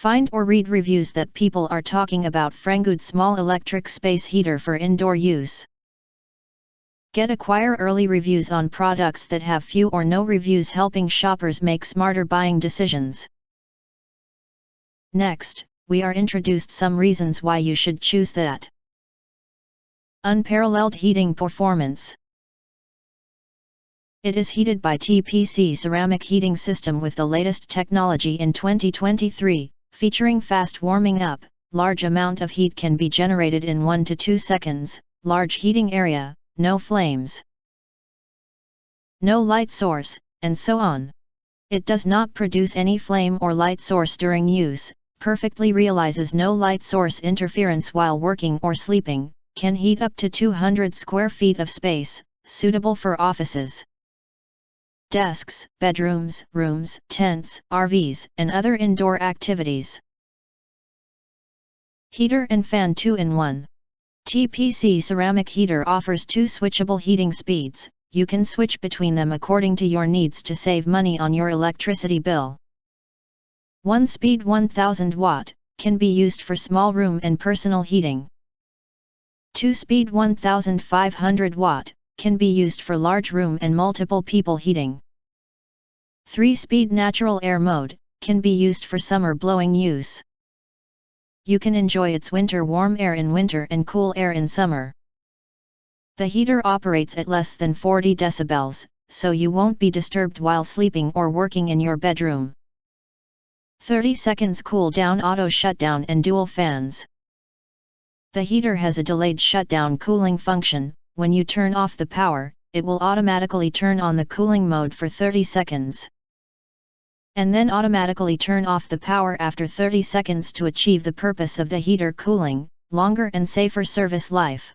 Find or read reviews that people are talking about FRIENGOOD small electric space heater for indoor use. Acquire early reviews on products that have few or no reviews, helping shoppers make smarter buying decisions. Next, we are introduced some reasons why you should choose that. Unparalleled heating performance. It is heated by TPC ceramic heating system with the latest technology in 2023, featuring fast warming up. Large amount of heat can be generated in 1 to 2 seconds, large heating area, no flames, no light source, and so on. It does not produce any flame or light source during use, perfectly realizes no light source interference while working or sleeping, can heat up to 200 square feet of space, suitable for offices, desks, bedrooms, rooms, tents, RVs, and other indoor activities. Heater and fan 2-in-1. TPC ceramic heater offers 2 switchable heating speeds. You can switch between them according to your needs to save money on your electricity bill. 1 speed 1000 watt, can be used for small room and personal heating. 2 speed 1500 watt, can be used for large room and multiple people heating. 3 speed natural air mode, can be used for summer blowing use. You can enjoy its winter warm air in winter and cool air in summer. The heater operates at less than 40 decibels, so you won't be disturbed while sleeping or working in your bedroom. 30 seconds cool down, auto shutdown and dual fans. The heater has a delayed shutdown cooling function. When you turn off the power, it will automatically turn on the cooling mode for 30 seconds. And then automatically turn off the power after 30 seconds to achieve the purpose of the heater: cooling, longer and safer service life.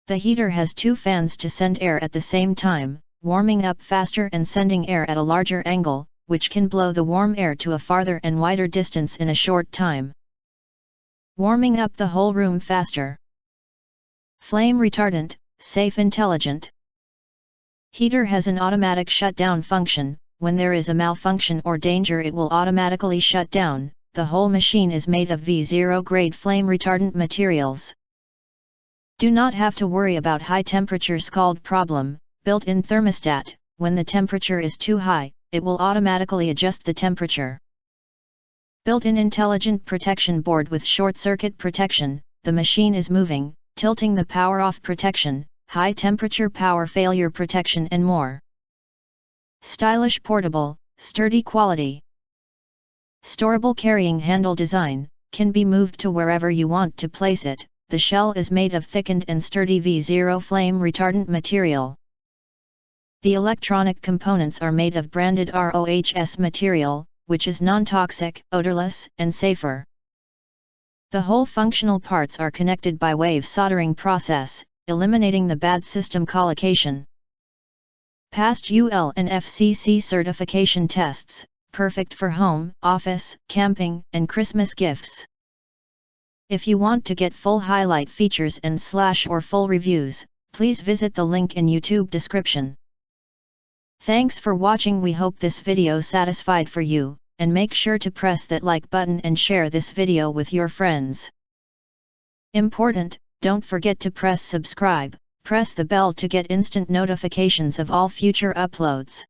The heater has 2 fans to send air at the same time, warming up faster and sending air at a larger angle, which can blow the warm air to a farther and wider distance in a short time, warming up the whole room faster. Flame retardant, safe, intelligent. Heater has an automatic shutdown function. When there is a malfunction or danger, it will automatically shut down. The whole machine is made of V0 grade flame retardant materials. Do not have to worry about high temperature scald problem. Built-in thermostat. When the temperature is too high, it will automatically adjust the temperature. Built-in intelligent protection board with short circuit protection. The machine is moving, tilting the power off protection, high temperature power failure protection and more. Stylish, portable, sturdy quality. Storable carrying handle design, can be moved to wherever you want to place it. The shell is made of thickened and sturdy V0 flame retardant material. The electronic components are made of branded ROHS material, which is non-toxic, odorless, and safer. The whole functional parts are connected by wave soldering process, eliminating the bad system collocation. Passed UL and FCC certification tests, perfect for home, office, camping, and Christmas gifts. If you want to get full highlight features and or full reviews, please visit the link in YouTube description. Thanks for watching. We hope this video satisfied for you, and make sure to press that like button and share this video with your friends. Important, don't forget to press subscribe. Press the bell to get instant notifications of all future uploads.